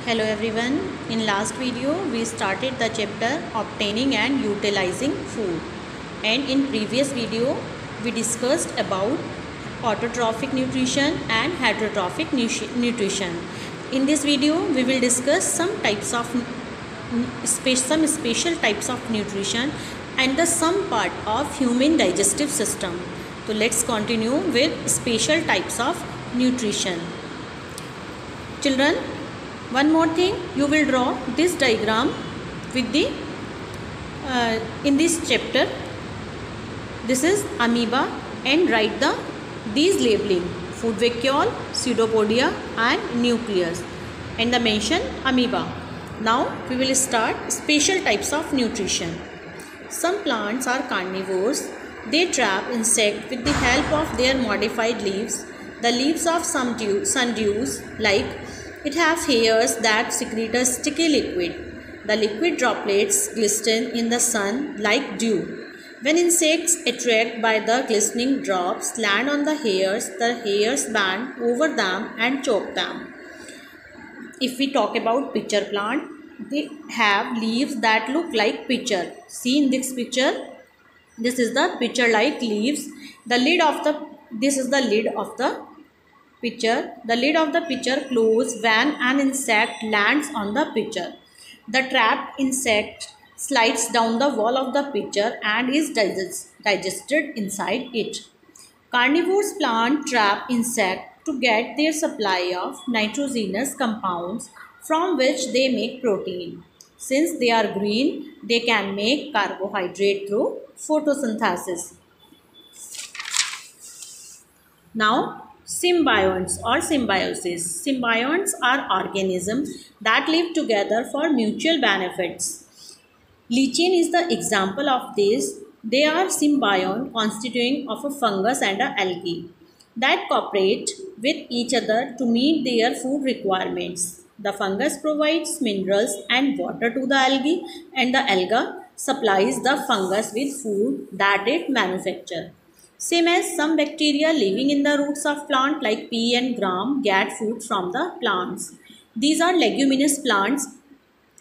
Hello everyone. In last video we started the chapter obtaining and utilizing food, and in previous video we discussed about autotrophic nutrition and heterotrophic nutrition. In this video we will discuss some special types of nutrition and some part of human digestive system. So let's continue with special types of nutrition. Children, one more thing, you will draw this diagram with the in this chapter. This is amoeba and write these labeling: food vacuole, pseudopodia and nucleus, and the mention amoeba. Now we will start special types of nutrition. Some plants are carnivores. They trap insects with the help of their modified leaves. The leaves of some sundews, like it have hairs that secrete a sticky liquid. The liquid droplets glisten in the sun like dew. When insects attracted by the glistening drops land on the hairs bend over them and choke them. If we talk about pitcher plant, they have leaves that look like pitcher. See in this picture, this is the pitcher-like leaves. This is the lid of the pitcher. The lid of the pitcher closes when an insect lands on the pitcher. The trapped insect slides down the wall of the pitcher and is digested inside it. Carnivores plant trap insect to get their supply of nitrogenous compounds from which they make protein. Since they are green, they can make carbohydrate through photosynthesis. Now, symbionts or symbiosis. Symbionts are organisms that live together for mutual benefits. Lichen is the example of this. They are symbiont constituting of a fungus and an algae that cooperate with each other to meet their food requirements. The fungus provides minerals and water to the algae, and the alga supplies the fungus with food that it manufactures. Same as some bacteria living in the roots of plant like pea and gram get food from the plants. These are leguminous plants,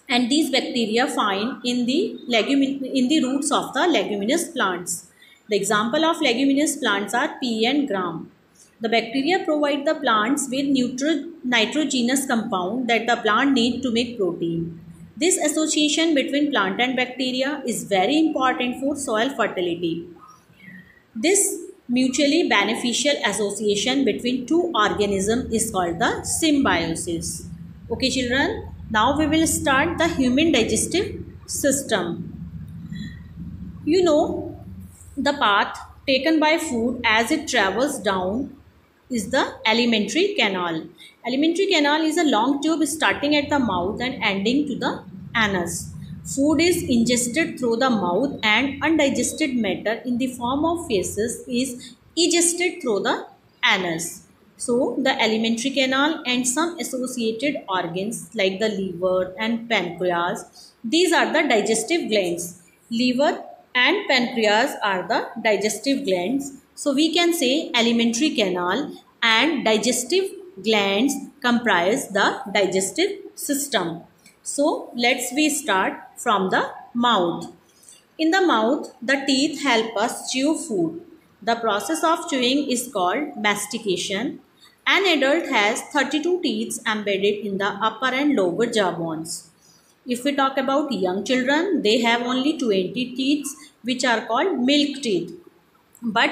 and these bacteria find in the roots of the leguminous plants. The example of leguminous plants are pea and gram. The bacteria provide the plants with nitrogenous compound that the plant need to make protein. This association between plant and bacteria is very important for soil fertility. This mutually beneficial association between two organisms is called the symbiosis. Okay children, now we will start the human digestive system. You know, the path taken by food as it travels down is the alimentary canal. Alimentary canal is a long tube starting at the mouth and ending to the anus. Food is ingested through the mouth, and undigested matter in the form of feces is egested through the anus. So, the alimentary canal and some associated organs like the liver and pancreas, these are the digestive glands. Liver and pancreas are the digestive glands. So, we can say alimentary canal and digestive glands comprise the digestive system. So, let's start from the mouth. In the mouth, the teeth help us chew food. The process of chewing is called mastication. An adult has 32 teeth embedded in the upper and lower jaw bones. If we talk about young children, they have only 20 teeth, which are called milk teeth. But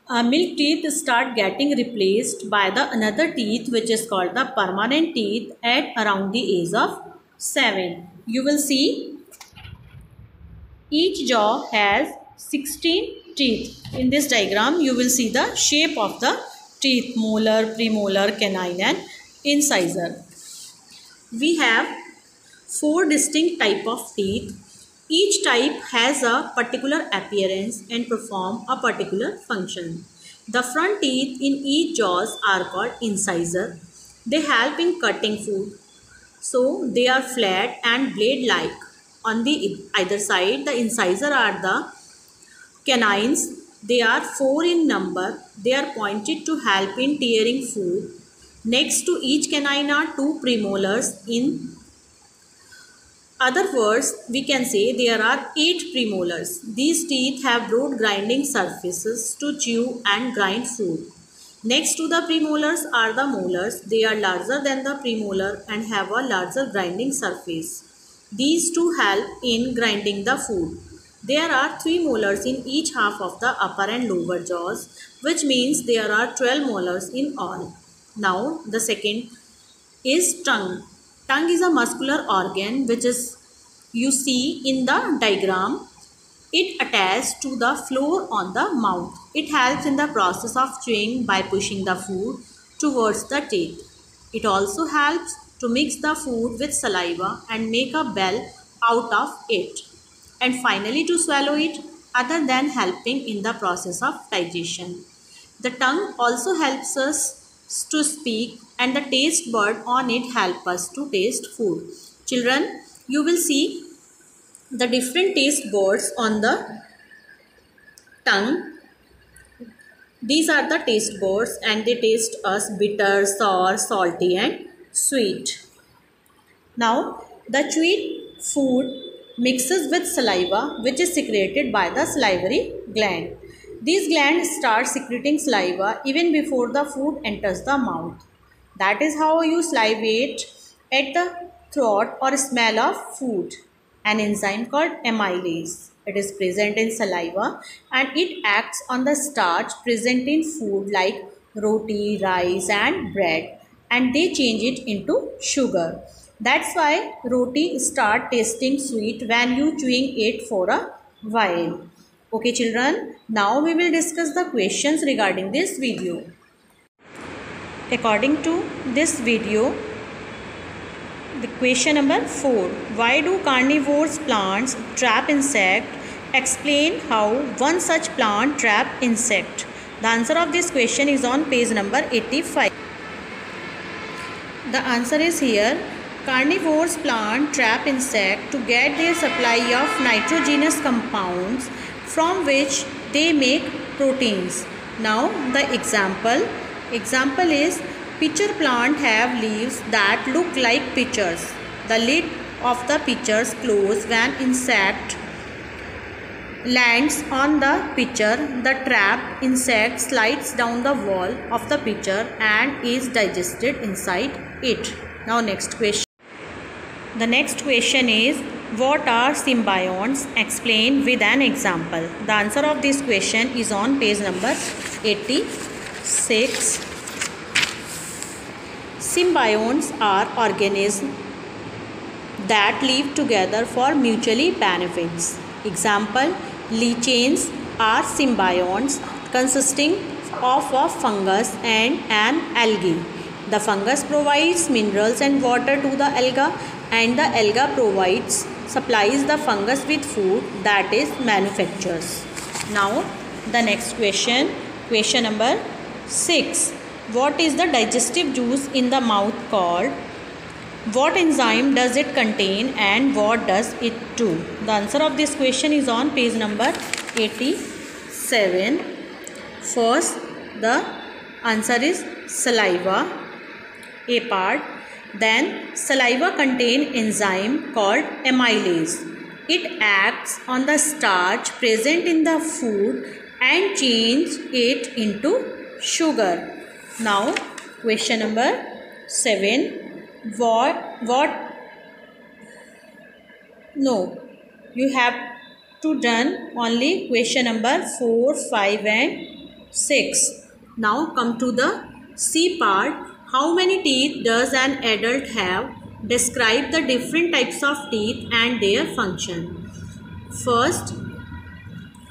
milk teeth start getting replaced by the another teeth, which is called the permanent teeth, at around the age of 7. You will see each jaw has 16 teeth. In this diagram, you will see the shape of the teeth: molar, premolar, canine and incisor. We have 4 distinct types of teeth. Each type has a particular appearance and perform a particular function. The front teeth in each jaws are called incisor. They help in cutting food. So, they are flat and blade-like. On the either side, the incisor are the canines. They are 4 in number. They are pointed to help in tearing food. Next to each canine are two premolars. In other words, we can say there are 8 premolars. These teeth have broad grinding surfaces to chew and grind food. Next to the premolars are the molars. They are larger than the premolar and have a larger grinding surface. These two help in grinding the food. There are 3 molars in each half of the upper and lower jaws, which means there are 12 molars in all. Now, the second is tongue. Tongue is a muscular organ which is you see in the diagram. It attaches to the floor on the mouth. It helps in the process of chewing by pushing the food towards the teeth. It also helps to mix the food with saliva and make a bell out of it. And finally to swallow it, other than helping in the process of digestion. The tongue also helps us to speak and the taste bud on it help us to taste food. Children, you will see the different taste buds on the tongue. These are the taste buds and they taste us bitter, sour, salty and sweet. Now, the chewed food mixes with saliva which is secreted by the salivary gland. These glands start secreting saliva even before the food enters the mouth. That is how you salivate at the throat or smell of food. An enzyme called amylase. It is present in saliva and it acts on the starch present in food like roti, rice and bread, and they change it into sugar. That's why roti start tasting sweet when you chewing it for a while. Okay children, now we will discuss the questions regarding this video. According to this video, the question number 4. Why do carnivores plants trap insect? Explain how one such plant trap insect. The answer of this question is on page number 85. The answer is here. Carnivores plant trap insect to get their supply of nitrogenous compounds from which they make proteins. Now the example is pitcher plant have leaves that look like pitchers. The lid of the pitchers close when insect lands on the pitcher. The trapped insect slides down the wall of the pitcher and is digested inside it. Now next question. The next question is, what are symbionts? Explain with an example. The answer of this question is on page number 86. Symbionts are organisms that live together for mutually benefits. Example, lichens are symbionts consisting of a fungus and an algae. The fungus provides minerals and water to the alga, and the alga supplies the fungus with food, that is manufactures. Now the next question number 6. What is the digestive juice in the mouth called? What enzyme does it contain and what does it do? The answer of this question is on page number 87. First, the answer is saliva, A part. Then saliva contain enzyme called amylase. It acts on the starch present in the food and change it into sugar. Now question number 7. You have to done only question number 4, 5 and 6. Now come to the C part. How many teeth does an adult have? Describe the different types of teeth and their function. First,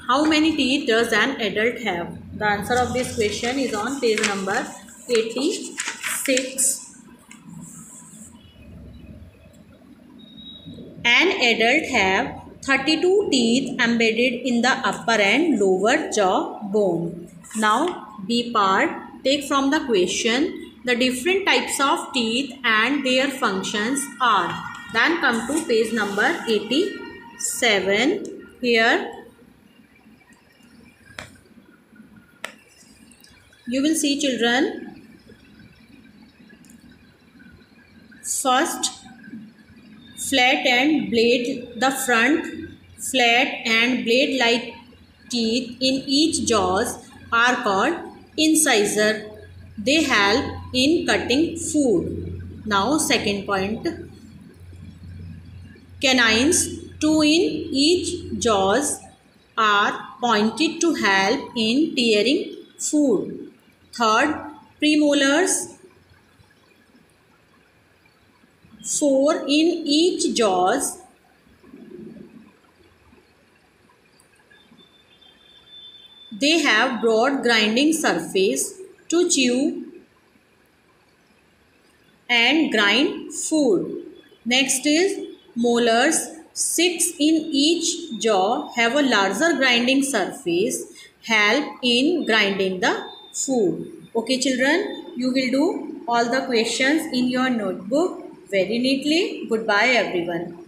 how many teeth does an adult have? The answer of this question is on page number 86. An adult have 32 teeth embedded in the upper and lower jaw bone. Now B part, take from the question the different types of teeth and their functions are. Then come to page number 87. Here you will see children First, flat and blade, the front flat and blade like teeth in each jaws are called incisor. They help in cutting food. Now second point, canines, two in each jaws, are pointed to help in tearing food. Third, premolars, four in each jaws, they have broad grinding surface to chew and grind food. Next is molars, six in each jaw have a larger grinding surface, help in grinding the food. Okay children, you will do all the questions in your notebook very neatly. Goodbye everyone.